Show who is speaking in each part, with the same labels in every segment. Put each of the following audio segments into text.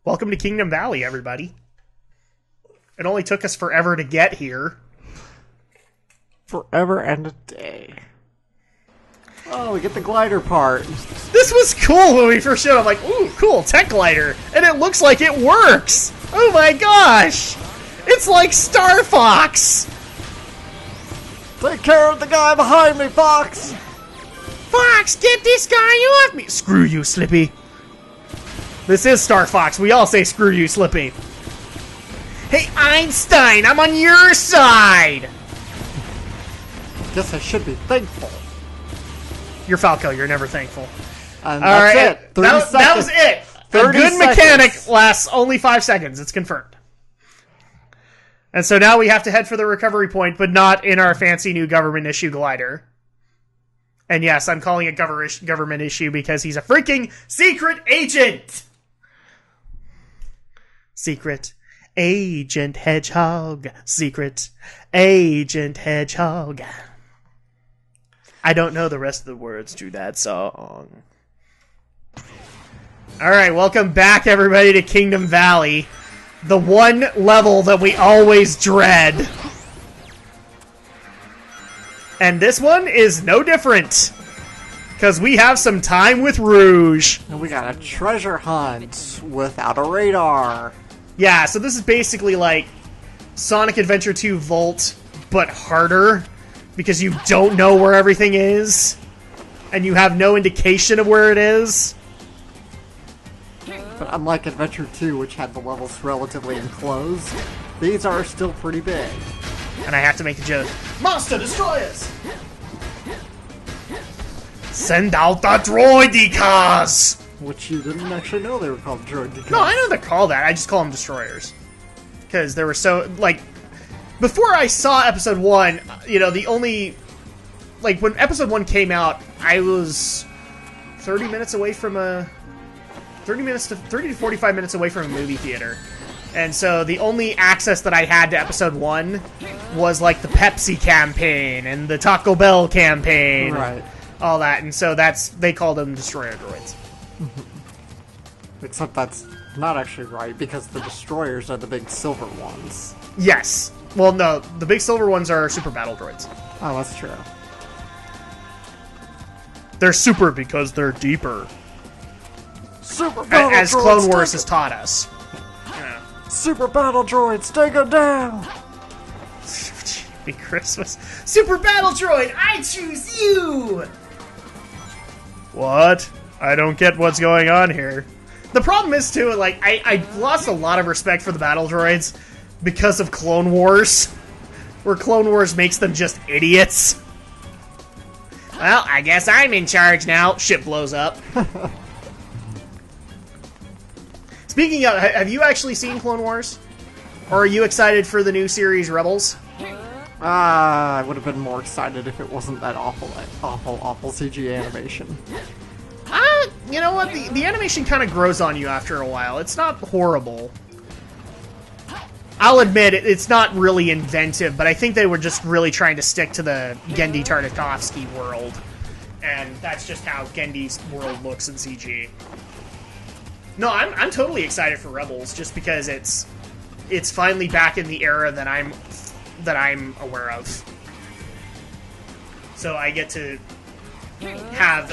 Speaker 1: Welcome to Kingdom Valley, everybody. It only took us forever to get here.
Speaker 2: Forever and a day. Oh, we get the glider part.
Speaker 1: This was cool when we first showed up. I'm like, ooh, cool, tech glider. And it looks like it works. Oh my gosh. It's like Star Fox.
Speaker 2: Take care of the guy behind me, Fox.
Speaker 1: Fox, get this guy off me. Screw you, Slippy. This is Star Fox. We all say screw you, Slippy. Hey, Einstein, I'm on your side.
Speaker 2: Guess I should be thankful.
Speaker 1: You're Falco. You're never thankful.
Speaker 2: And that's it.
Speaker 1: That was it. A good mechanic lasts only 5 seconds. It's confirmed. And so now we have to head for the recovery point, but not in our fancy new government issue glider. And yes, I'm calling it government issue because he's a freaking secret agent! Secret Agent Hedgehog. Secret Agent Hedgehog. I don't know the rest of the words to that song. Alright, welcome back, everybody, to Kingdom Valley. The one level that we always dread. And this one is no different. Because we have some time with Rouge.
Speaker 2: And we got a treasure hunt without a radar.
Speaker 1: Yeah, so this is basically like Sonic Adventure 2 Volt, but harder. Because you don't know where everything is. And you have no indication of where it is.
Speaker 2: But unlike Adventure 2, which had the levels relatively enclosed, these are still pretty big.
Speaker 1: And I have to make a joke. Monster Destroyers! Send out the droidicas!
Speaker 2: Which you didn't actually know they were called droidicas.
Speaker 1: No, I know they're called that. I just call them destroyers. Because they were so, like... Before I saw Episode 1, you know, the only... Like, when Episode 1 came out, I was 30 minutes away from a... 30 to 45 minutes away from a movie theater. And so the only access that I had to Episode 1 was, like, the Pepsi campaign and the Taco Bell campaign.
Speaker 2: Right.
Speaker 1: All that. And so that's... They called them Destroyer Droids.
Speaker 2: Except that's not actually right, because the destroyers are the big silver ones.
Speaker 1: Yes. Well, no. The big silver ones are Super Battle Droids.
Speaker 2: Oh, that's true.
Speaker 1: They're super because they're deeper.
Speaker 2: Super Battle
Speaker 1: As
Speaker 2: Droids,
Speaker 1: Clone Wars has taught us. Yeah.
Speaker 2: Super Battle Droids, take it down!
Speaker 1: Happy Christmas. Super Battle Droid, I choose you! What? I don't get what's going on here. The problem is, too, like, I lost a lot of respect for the Battle Droids because of Clone Wars, where Clone Wars makes them just idiots. Well, I guess I'm in charge now. Ship blows up. Speaking of, have you actually seen Clone Wars? Or are you excited for the new series, Rebels?
Speaker 2: I would have been more excited if it wasn't that awful CG animation.
Speaker 1: You know what? The animation kind of grows on you after a while. It's not horrible. I'll admit, it's not really inventive, but I think they were just really trying to stick to the Gendy Tartakovsky world. And that's just how Gendy's world looks in CG. No, I'm totally excited for Rebels, just because it's finally back in the era that I'm aware of. So I get to have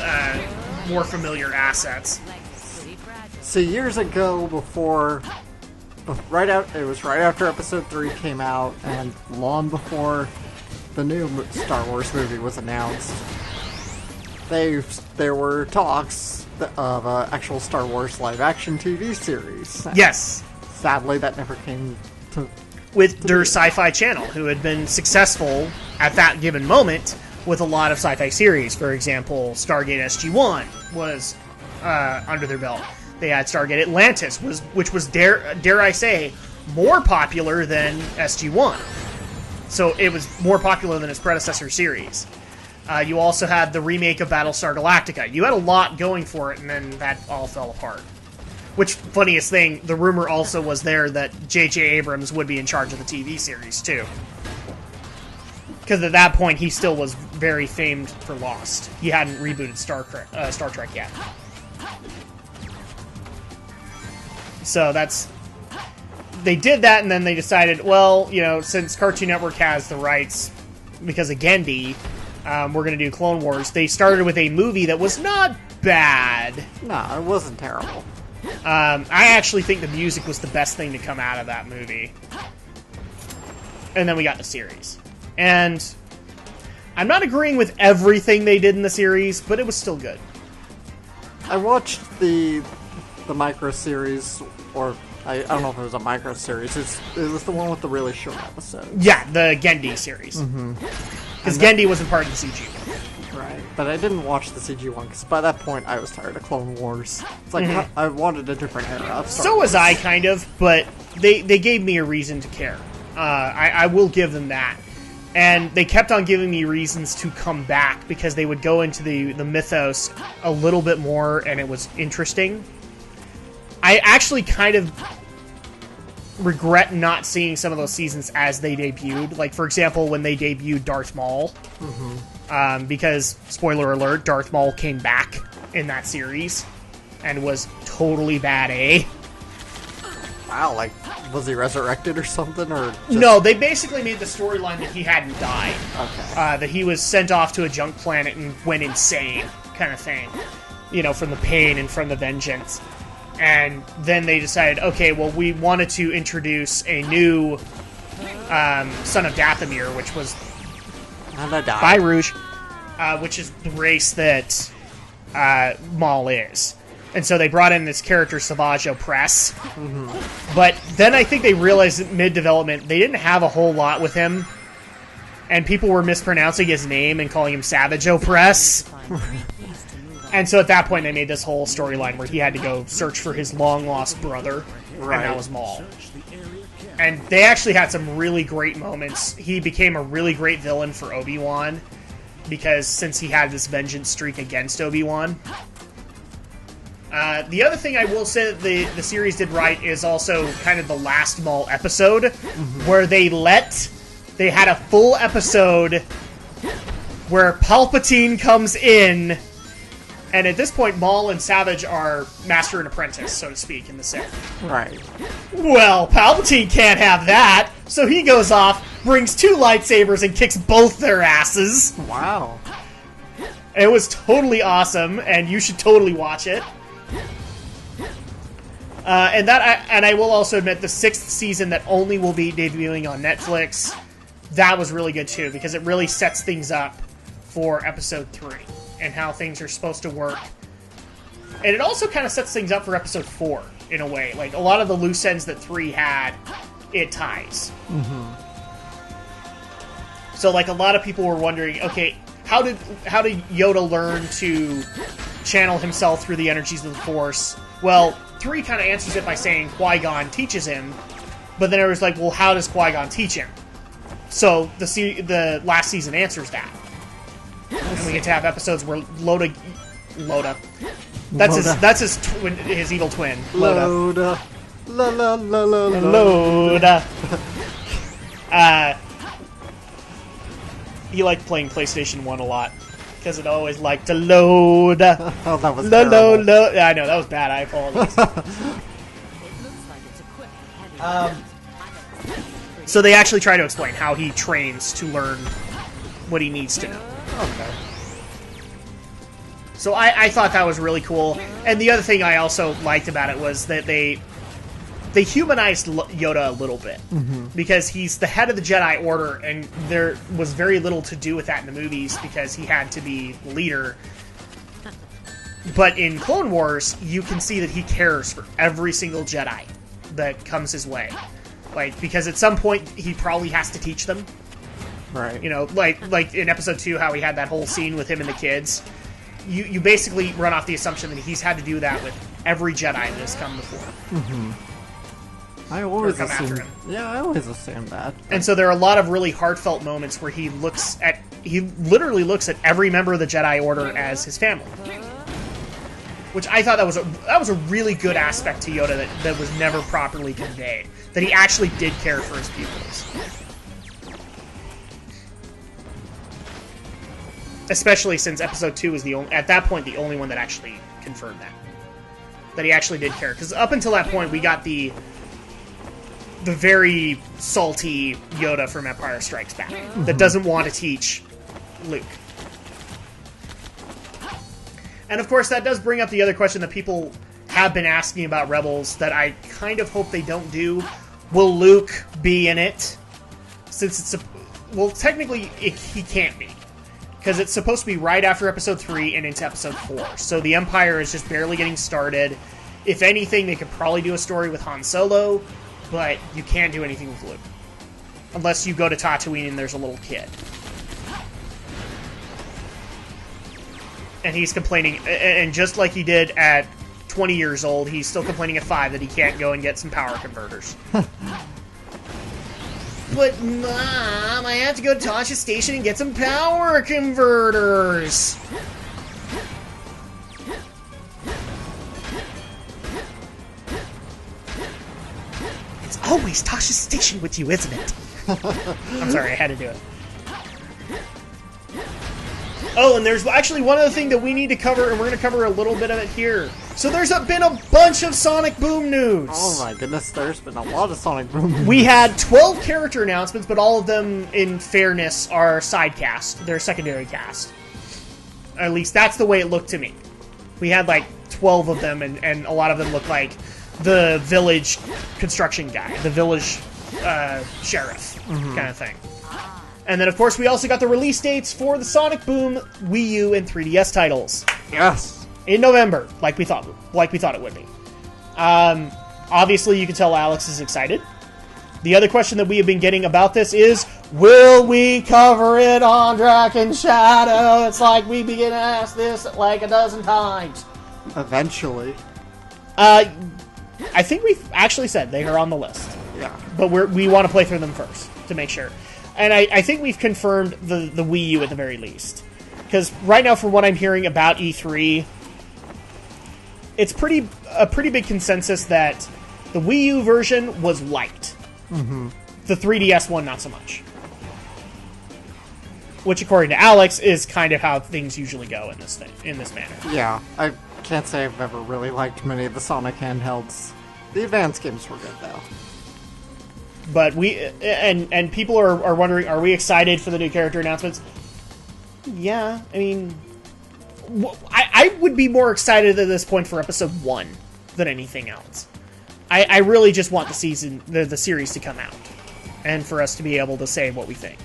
Speaker 1: more familiar assets.
Speaker 2: See, years ago, it was right after Episode 3 came out, and long before the new Star Wars movie was announced, there were talks of an actual Star Wars live-action TV series.
Speaker 1: Yes.
Speaker 2: Sadly, that never came to...
Speaker 1: With their Sci-Fi Channel, who had been successful at that given moment with a lot of sci-fi series. For example, Stargate SG-1 was under their belt. They had Stargate Atlantis, which was, dare I say, more popular than SG-1. So it was more popular than its predecessor series. You also had the remake of Battlestar Galactica. You had a lot going for it, and then that all fell apart. Which, funniest thing, the rumor also was there that J.J. Abrams would be in charge of the TV series, too. Because at that point, he still was very famed for Lost. He hadn't rebooted Star Trek yet. So they did that, and then they decided, well, since Cartoon Network has the rights because of Gendy, we're going to do Clone Wars. They started with a movie that was not bad.
Speaker 2: No, it wasn't terrible.
Speaker 1: I actually think the music was the best thing to come out of that movie. And then we got the series. And I'm not agreeing with everything they did in the series, but it was still good.
Speaker 2: I watched the micro series, or I don't know if it was a micro series. It was the one with the really short episodes.
Speaker 1: Yeah, the Gendy series. Because Gendy wasn't part of the CG one.
Speaker 2: Right, but I didn't watch the CG one because by that point I was tired of Clone Wars. It's like I wanted a different era.
Speaker 1: So was I, kind of, but they gave me a reason to care. I will give them that. And they kept on giving me reasons to come back because they would go into the mythos a little bit more, and it was interesting. I actually kind of regret not seeing some of those seasons as they debuted. Like, for example, when they debuted Darth Maul. Because, spoiler alert, Darth Maul came back in that series and was totally bad A.
Speaker 2: Wow, like, was he resurrected or something? Or just...
Speaker 1: No, they basically made the storyline that he hadn't died.
Speaker 2: Okay.
Speaker 1: That he was sent off to a junk planet and went insane, kind of thing. From the pain and from the vengeance. And then they decided, okay, well, we wanted to introduce a new son of Dathomir, which was Rouge, which is the race that Maul is. And so they brought in this character, Savage Opress. But then I think they realized that mid-development, they didn't have a whole lot with him. And people were mispronouncing his name and calling him Savage Opress. And so at that point, they made this whole storyline where he had to go search for his long-lost brother. Right. And that was Maul. And they actually had some really great moments. He became a really great villain for Obi-Wan. Because since he had this vengeance streak against Obi-Wan. The other thing I will say that the series did right is also kind of the last Maul episode, where they had a full episode where Palpatine comes in, and at this point Maul and Savage are master and apprentice, so to speak, in the Sith.
Speaker 2: Right.
Speaker 1: Well, Palpatine can't have that, so he goes off, brings 2 lightsabers, and kicks both their asses.
Speaker 2: Wow.
Speaker 1: It was totally awesome, and you should totally watch it. And I will also admit, the 6th season that only will be debuting on Netflix, that was really good too, because it really sets things up for episode 3 and how things are supposed to work. And it also kind of sets things up for episode 4 in a way. Like, a lot of the loose ends that 3 had, it ties. So, like, a lot of people were wondering, okay, how did Yoda learn to channel himself through the energies of the Force? Well, 3 kind of answers it by saying Qui-Gon teaches him, but then it was like, well, how does Qui-Gon teach him? So the last season answers that, and we get to have episodes where Loda, that's his evil twin, Loda. Loda. He liked playing PlayStation 1 a lot. Because it always liked to load.
Speaker 2: Oh, that was terrible.
Speaker 1: Load. I know, that was bad. I apologize. So they actually try to explain how he trains to learn what he needs to know.
Speaker 2: Okay.
Speaker 1: So I thought that was really cool. And the other thing I also liked about it was that they humanized Yoda a little bit. Because he's the head of the Jedi Order, and there was very little to do with that in the movies because he had to be the leader. But in Clone Wars, you can see that he cares for every single Jedi that comes his way. Like, because at some point, he probably has to teach them.
Speaker 2: Right.
Speaker 1: Like in Episode 2, how he had that whole scene with him and the kids. You basically run off the assumption that he's had to do that with every Jedi that has come before.
Speaker 2: I always assumed. Yeah, I always assumed that.
Speaker 1: And so there are a lot of really heartfelt moments where he literally looks at every member of the Jedi Order as his family. Which I thought that was a really good aspect to Yoda that was never properly conveyed. That he actually did care for his pupils. Especially since Episode 2 was at that point the only one that actually confirmed that. that he actually did care. Because up until that point, we got the very salty Yoda from Empire Strikes Back that doesn't want to teach Luke. And of course, that does bring up the other question that people have been asking about Rebels that I kind of hope they don't do. Will Luke be in it? Since it's... Well, technically, he can't be. Because it's supposed to be right after Episode 3 and into Episode 4. So the Empire is just barely getting started. If anything, they could probably do a story with Han Solo, but you can't do anything with Luke. Unless you go to Tatooine and there's a little kid. And he's complaining, and just like he did at 20 years old, he's still complaining at 5 that he can't go and get some power converters. But, Mom, I have to go to Tasha's station and get some power converters! It's always Tasha's station with you, isn't it? I'm sorry, I had to do it. Oh, and there's actually one other thing that we need to cover, and we're going to cover a little bit of it here. So there's been a bunch of Sonic Boom news.
Speaker 2: Oh my goodness, there's been a lot of Sonic Boom news.
Speaker 1: We had 12 character announcements, but all of them, in fairness, are side cast. They're secondary cast. At least that's the way it looked to me. We had like 12 of them, and a lot of them looked like the village construction guy, the village sheriff kind of thing. And then, of course, we also got the release dates for the Sonic Boom Wii U and 3DS titles.
Speaker 2: Yes.
Speaker 1: In November, like we thought it would be. Obviously, you can tell Alex is excited. The other question that we have been getting about this is, will we cover it on Drak and Shadow? It's like we begin to ask this like a dozen times.
Speaker 2: Eventually.
Speaker 1: I think we've actually said they are on the list.
Speaker 2: Yeah.
Speaker 1: But we want to play through them first to make sure. And I think we've confirmed the Wii U at the very least. Because right now, from what I'm hearing about E3, it's a pretty big consensus that the Wii U version was liked. Mm-hmm. The 3DS one, not so much. Which, according to Alex, is kind of how things usually go in this manner.
Speaker 2: Yeah, I can't say I've ever really liked many of the Sonic handhelds. The advanced games were good, though.
Speaker 1: But and people are wondering, are we excited for the new character announcements? Yeah, I mean, I would be more excited at this point for Episode 1 than anything else. I really just want the series to come out, and for us to be able to say what we think.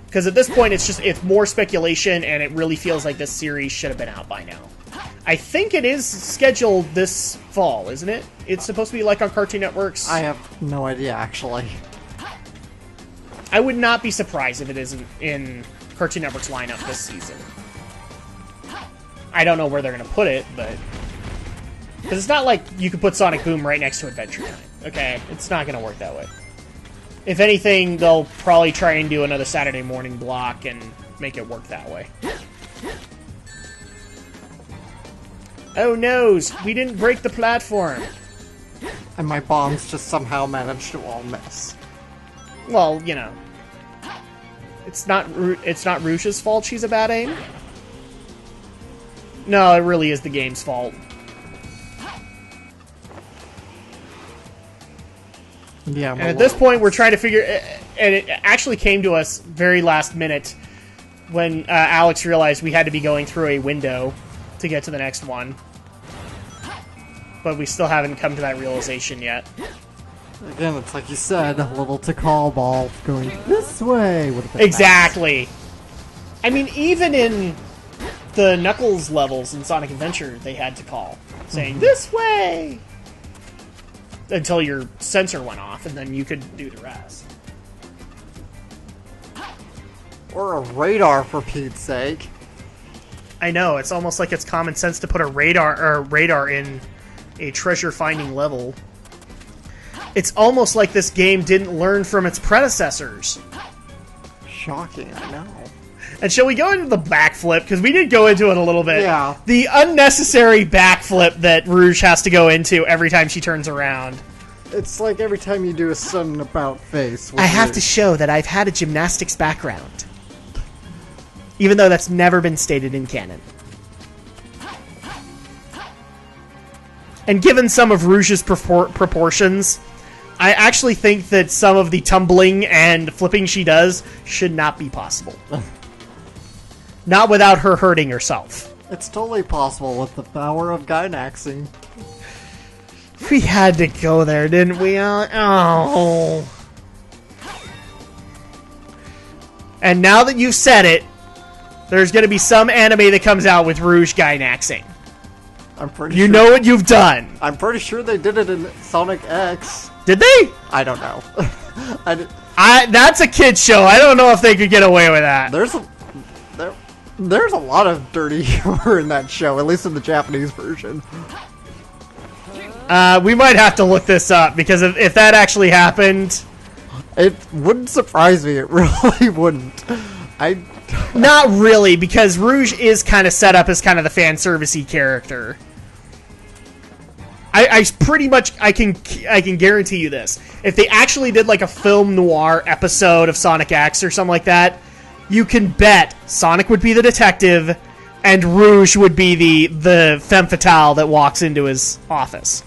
Speaker 1: Because at this point, it's more speculation, and it really feels like this series should have been out by now. I think it is scheduled this fall, isn't it? It's supposed to be like on Cartoon Network's.
Speaker 2: I have no idea, actually.
Speaker 1: I would not be surprised if it isn't in Cartoon Network's lineup this season. I don't know where they're going to put it, but... Because it's not like you could put Sonic Boom right next to Adventure Time, okay? It's not going to work that way. If anything, they'll probably try and do another Saturday morning block and make it work that way. Oh noes, we didn't break the platform.
Speaker 2: And my bombs just somehow managed to all miss.
Speaker 1: Well, you know, it's not Rouge's fault she's a bad aim. No, it really is the game's fault.
Speaker 2: Yeah.
Speaker 1: And at this point, we're trying to figure, and it actually came to us very last minute when Alex realized we had to be going through a window to get to the next one. But we still haven't come to that realization yet.
Speaker 2: Again, it's like you said, a little to call ball going this way would have been
Speaker 1: exactly. Nice. I mean, even in the Knuckles levels in Sonic Adventure, they had to call, saying, this way! Until your sensor went off, and then you could do the rest.
Speaker 2: Or a radar, for Pete's sake.
Speaker 1: I know, it's almost like it's common sense to put a radar in a treasure-finding level. It's almost like this game didn't learn from its predecessors.
Speaker 2: Shocking, I know.
Speaker 1: And shall we go into the backflip? Because we did go into it a little bit.
Speaker 2: Yeah.
Speaker 1: The unnecessary backflip that Rouge has to go into every time she turns around.
Speaker 2: It's like every time you do a sudden about face.
Speaker 1: I have to show that I've had a gymnastics background. Even though that's never been stated in canon. And given some of Rouge's proportions, I actually think that some of the tumbling and flipping she does should not be possible. Not without her hurting herself.
Speaker 2: It's totally possible with the power of Gynaxing.
Speaker 1: We had to go there, didn't we? Oh. And now that you've said it, there's going to be some anime that comes out with Rouge Gynaxing.
Speaker 2: I'm pretty
Speaker 1: You
Speaker 2: sure.
Speaker 1: know what you've done.
Speaker 2: I'm pretty sure they did it in Sonic X.
Speaker 1: Did they?
Speaker 2: I don't know.
Speaker 1: That's a kid's show. I don't know if they could get away with that.
Speaker 2: There's a lot of dirty humor in that show, at least in the Japanese version.
Speaker 1: We might have to look this up, because if that actually happened...
Speaker 2: It wouldn't surprise me. It really wouldn't.
Speaker 1: Not really, because Rouge is kind of set up as kind of the fan servicey character. I pretty much I can guarantee you this. If they actually did like a film noir episode of Sonic X or something like that, you can bet Sonic would be the detective and Rouge would be the femme fatale that walks into his office.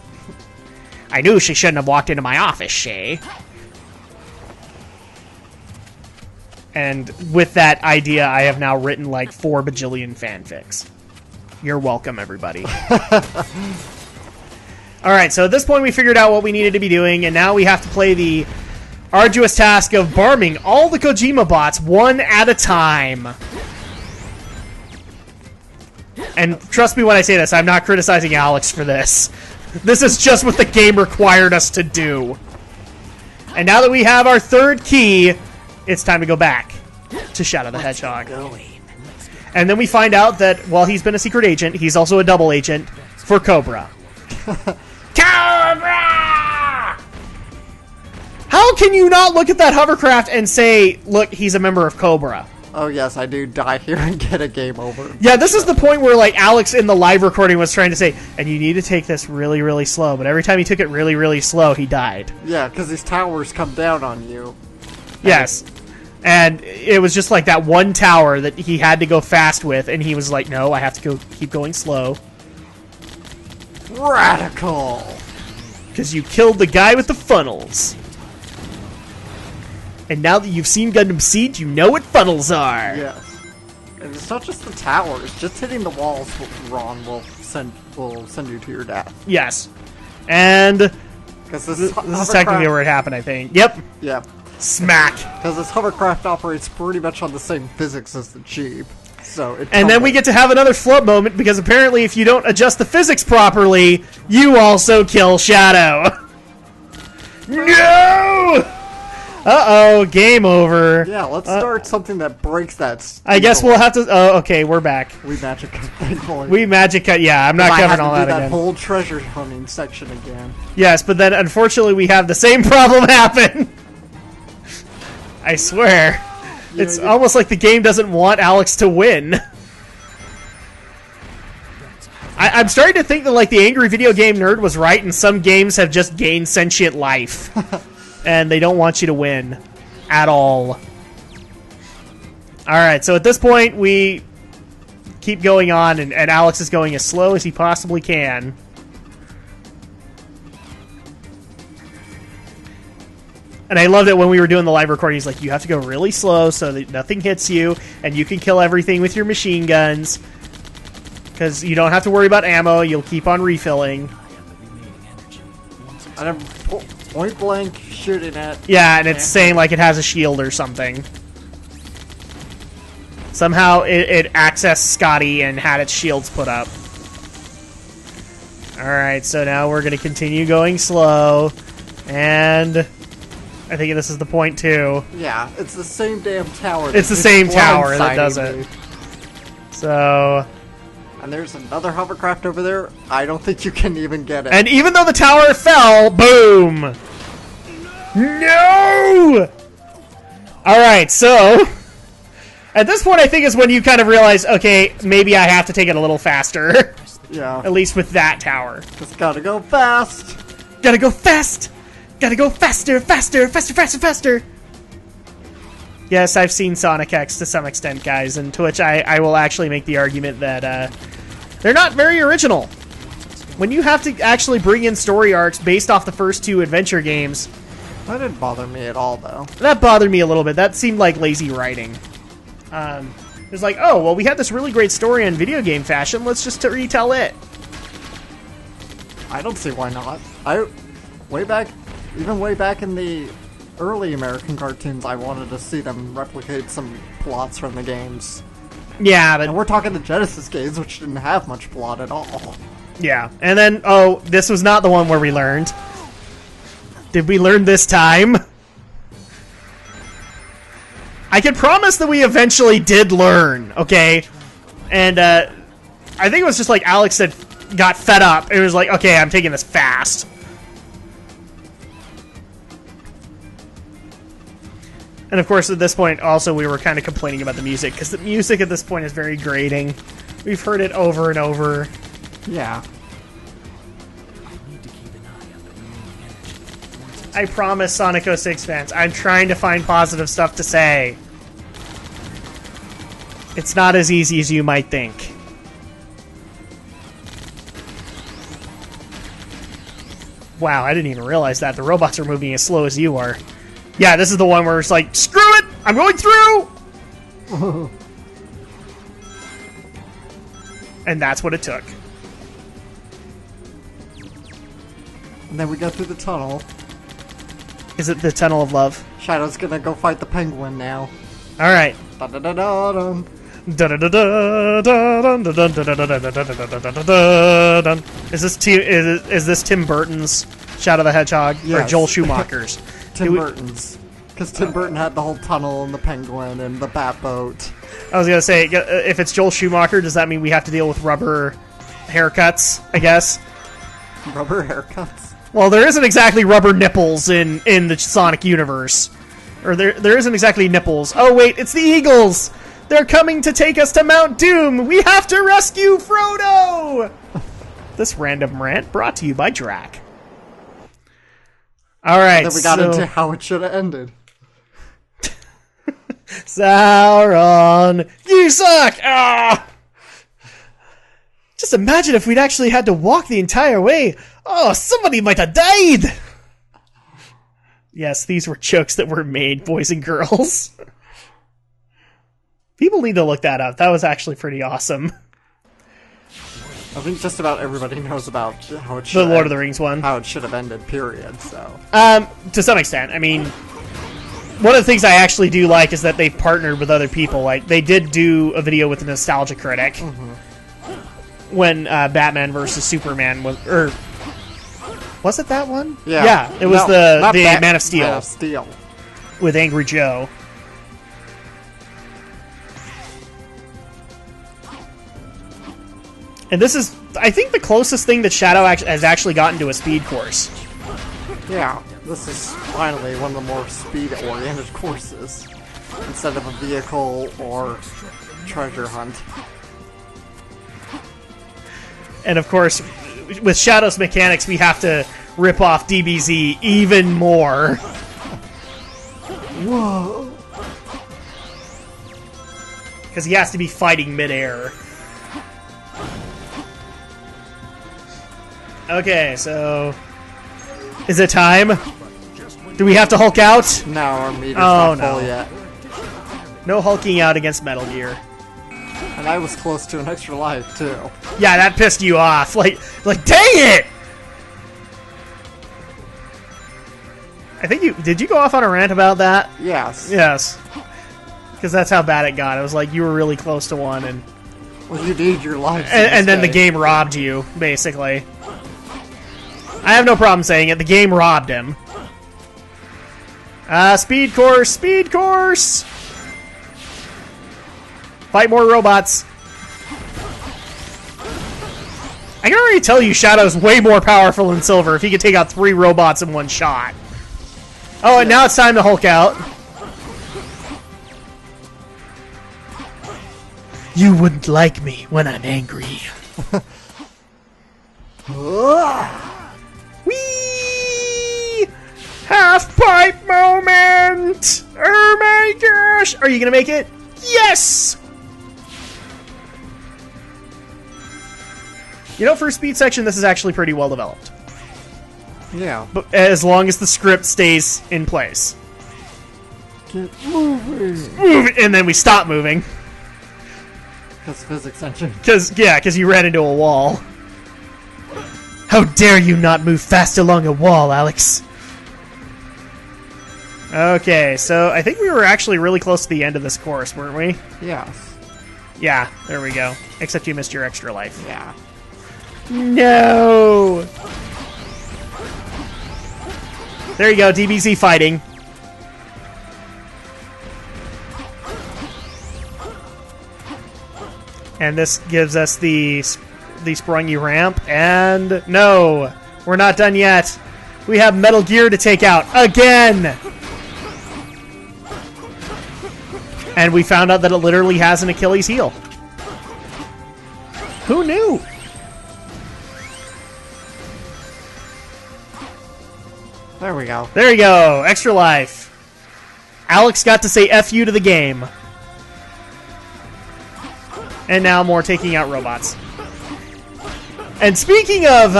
Speaker 1: I knew she shouldn't have walked into my office, Shay. And with that idea, I have now written like 4 bajillion fanfics. You're welcome, everybody. Alright, so at this point we figured out what we needed to be doing, and now we have to play the arduous task of barming all the Kojima bots one at a time. And trust me when I say this, I'm not criticizing Alex for this. This is just what the game required us to do. And now that we have our 3rd key, it's time to go back to Shadow the Hedgehog. And then we find out that while he's been a secret agent, he's also a double agent for COBRA. COBRA! How can you not look at that hovercraft and say, look, he's a member of COBRA?
Speaker 2: Oh yes, I do die here and get a game over.
Speaker 1: Yeah, this is the point where like Alex in the live recording was trying to say, and you need to take this really, really slow. But every time he took it really, really slow, he died.
Speaker 2: Yeah, because these towers come down on you.
Speaker 1: Yes. And it was just like that one tower that he had to go fast with, and he was like, no, I have to keep going slow.
Speaker 2: Radical!
Speaker 1: Because you killed the guy with the funnels. And now that you've seen Gundam Seed, you know what funnels are.
Speaker 2: Yes. And it's not just the towers, just hitting the walls wrong will send you to your death.
Speaker 1: Yes. And
Speaker 2: this
Speaker 1: is technically where it happened, I think. Yep.
Speaker 2: Yep.
Speaker 1: Smack.
Speaker 2: Because this hovercraft operates pretty much on the same physics as the Jeep. So
Speaker 1: and then we get to have another flub moment, because apparently if you don't adjust the physics properly, you also kill Shadow. No! Uh-oh, game over.
Speaker 2: Yeah, let's start something that breaks that.
Speaker 1: I guess we'll have to... Oh, okay, we're back.
Speaker 2: We magic cut, thankfully.
Speaker 1: We magic cut, yeah, I'm not covering all that again.
Speaker 2: I had to do that whole treasure hunting section again.
Speaker 1: Yes, but then unfortunately we have the same problem happen. I swear. Yeah, it's almost like the game doesn't want Alex to win. I'm starting to think that like the angry video game nerd was right, and some games have just gained sentient life. And they don't want you to win. At all. Alright, so at this point we keep going on, and Alex is going as slow as he possibly can. And I loved it when we were doing the live recording. He's like, you have to go really slow so that nothing hits you, and you can kill everything with your machine guns. Because you don't have to worry about ammo, you'll keep on refilling.
Speaker 2: And I'm point blank shooting at...
Speaker 1: Yeah, and it's saying like it has a shield or something. Somehow it accessed Scotty and had its shields put up. Alright, so now we're going to continue going slow. And I think this is the point too.
Speaker 2: Yeah, it's the same damn tower.
Speaker 1: It's the same tower that does it. So...
Speaker 2: And there's another hovercraft over there. I don't think you can even get it.
Speaker 1: And even though the tower fell, boom! No! Alright, so... At this point, I think is when you kind of realize, okay, maybe I have to take it a little faster.
Speaker 2: Yeah.
Speaker 1: At least with that tower.
Speaker 2: Just gotta go fast!
Speaker 1: Gotta go fast! Gotta go faster, faster, faster, faster, faster! Yes, I've seen Sonic X to some extent, guys, and to which I will actually make the argument that they're not very original When you have to actually bring in story arcs based off the first 2 adventure games...
Speaker 2: That didn't bother me at all, though.
Speaker 1: That bothered me a little bit. That seemed like lazy writing. It was like, oh, well, we had this really great story in video game fashion. Let's just retell it.
Speaker 2: I don't see why not. Way back in the early American cartoons, I wanted to see them replicate some plots from the games.
Speaker 1: Yeah, but...
Speaker 2: And we're talking the Genesis games, which didn't have much plot at all.
Speaker 1: Yeah, and then, oh, this was not the one where we learned. Did we learn this time? I can promise that we eventually did learn, okay? And, I think it was just like Alex had got fed up. It was like, okay, I'm taking this fast. And of course, at this point, also, we were kind of complaining about the music, because the music at this point is very grating. We've heard it over and over.
Speaker 2: Yeah.
Speaker 1: I promise, Sonic 06 fans, I'm trying to find positive stuff to say. It's not as easy as you might think. Wow, I didn't even realize that. The robots are moving as slow as you are. Yeah, this is the one where it's like, screw it! I'm going through! And that's what it took.
Speaker 2: And then we go through the tunnel.
Speaker 1: Is it the Tunnel of Love?
Speaker 2: Shadow's gonna go fight the penguin now.
Speaker 1: Alright.
Speaker 2: Da-da-da-da-dum.
Speaker 1: Is this Tim Burton's Shadow the Hedgehog?
Speaker 2: Yes.
Speaker 1: Or Joel Schumacher's?
Speaker 2: Tim Burton's. Because Tim Burton had the whole tunnel and the penguin and the bat boat.
Speaker 1: I was gonna say, if it's Joel Schumacher, does that mean we have to deal with rubber haircuts, I guess?
Speaker 2: Rubber haircuts?
Speaker 1: Well, there isn't exactly rubber nipples in the Sonic universe. Or there isn't exactly nipples. Oh wait, it's the Eagles! They're coming to take us to Mount Doom! We have to rescue Frodo! This random rant brought to you by Drak. Alright,
Speaker 2: Then we got into how it should have ended.
Speaker 1: Sauron! You suck! Ah! Just imagine if we'd actually had to walk the entire way. Oh, somebody might have died! Yes, these were jokes that were made, boys and girls. People need to look that up. That was actually pretty awesome.
Speaker 2: I think just about everybody knows about how it should
Speaker 1: The Lord of the Rings one.
Speaker 2: How it should have ended, period, so.
Speaker 1: To some extent. I mean, one of the things I actually do like is that they've partnered with other people. Like, they did do a video with the Nostalgia Critic when Batman versus Superman was... Was it that one?
Speaker 2: Yeah.
Speaker 1: Yeah, it was the Man of Steel.
Speaker 2: Man of Steel.
Speaker 1: With Angry Joe. And this is, I think, the closest thing that Shadow has actually gotten to a speed course.
Speaker 2: Yeah, this is finally one of the more speed-oriented courses, instead of a vehicle or treasure hunt.
Speaker 1: And of course, with Shadow's mechanics, we have to rip off DBZ even more.
Speaker 2: Whoa!
Speaker 1: Because he has to be fighting midair. Okay, so... Is it time? Do we have to Hulk out?
Speaker 2: No, our meter's not
Speaker 1: no.
Speaker 2: full yet.
Speaker 1: No hulking out against Metal Gear.
Speaker 2: And I was close to an extra life, too.
Speaker 1: Yeah, that pissed you off. Like, dang it! I think you... Did you go off on a rant about that?
Speaker 2: Yes.
Speaker 1: Yes. Because that's how bad it got. It was like you were really close to one, and...
Speaker 2: Well, you need your life.
Speaker 1: And then the game robbed you, basically. I have no problem saying it. The game robbed him. Speed course! Speed course! Fight more robots. I can already tell you Shadow's way more powerful than Silver if he could take out 3 robots in one shot. Oh, and now it's time to Hulk out. You wouldn't like me when I'm angry. Whee! Half-pipe moment! Oh my gosh! Are you gonna make it? Yes! You know, for a speed section, this is actually pretty well developed.
Speaker 2: Yeah.
Speaker 1: But as long as the script stays in place.
Speaker 2: Get moving.
Speaker 1: Move it, and then we stop moving.
Speaker 2: Because physics engine.
Speaker 1: Because you ran into a wall. How dare you not move fast along a wall, Alex? Okay, so I think we were actually really close to the end of this course, weren't we?
Speaker 2: Yes.
Speaker 1: Yeah, there we go. Except you missed your extra life.
Speaker 2: Yeah.
Speaker 1: No! There you go, DBZ fighting. And this gives us the sprungy ramp, and no! We're not done yet. We have Metal Gear to take out, again! And we found out that it literally has an Achilles heel. Who knew?
Speaker 2: There we go.
Speaker 1: There you go. Extra life. Alex got to say F you to the game. And now more taking out robots. And speaking of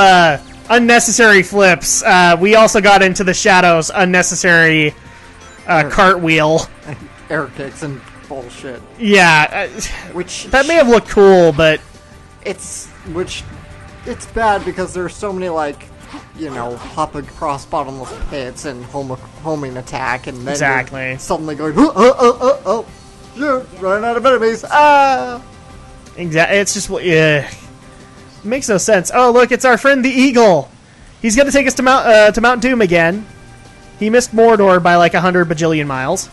Speaker 1: unnecessary flips, we also got into the Shadow's unnecessary cartwheel.
Speaker 2: Air kicks and bullshit.
Speaker 1: Yeah.
Speaker 2: Which
Speaker 1: that may have looked cool, but...
Speaker 2: It's bad because there's so many, like, you know, hop across bottomless pits and homing attack, and then
Speaker 1: exactly.
Speaker 2: you're suddenly going, oh, shoot, running out of enemies, ah!
Speaker 1: Exactly. It's just, it makes no sense. Oh, look, it's our friend the Eagle. He's going to take us to Mount Doom again. He missed Mordor by like 100 bajillion miles.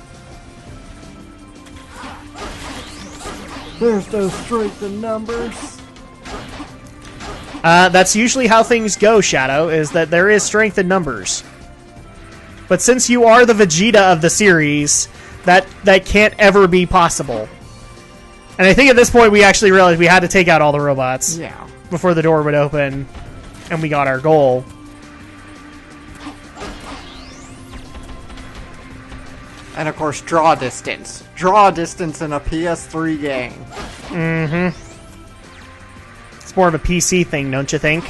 Speaker 2: There's no strength in numbers.
Speaker 1: That's usually how things go, Shadow, is that there is strength in numbers. But since you are the Vegeta of the series, that can't ever be possible. And I think at this point we actually realized we had to take out all the robots.
Speaker 2: Yeah.
Speaker 1: Before the door would open, and we got our goal.
Speaker 2: And of course, draw distance. Draw distance in a PS3 game.
Speaker 1: Mm-hmm. It's more of a PC thing, don't you think?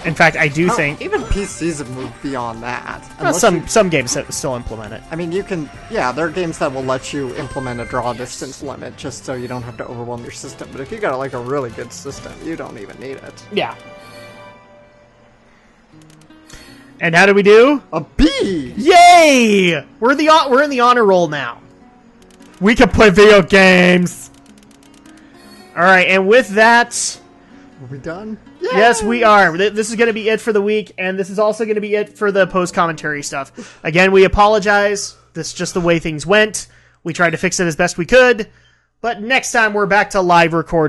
Speaker 1: In fact, I do think...
Speaker 2: Even PCs have moved beyond that.
Speaker 1: Well, some games still implement it.
Speaker 2: I mean, you can... Yeah, there are games that will let you implement a draw distance limit just so you don't have to overwhelm your system. But if you got, like, a really good system, you don't even need it.
Speaker 1: Yeah. And how do we do?
Speaker 2: A B!
Speaker 1: Yay! We're in the honor roll now. We can play video games! Alright, and with that...
Speaker 2: Are we done?
Speaker 1: Yay! Yes, we are. This is going to be it for the week, and this is also going to be it for the post-commentary stuff. Again, we apologize. This is just the way things went. We tried to fix it as best we could. But next time, we're back to live recording.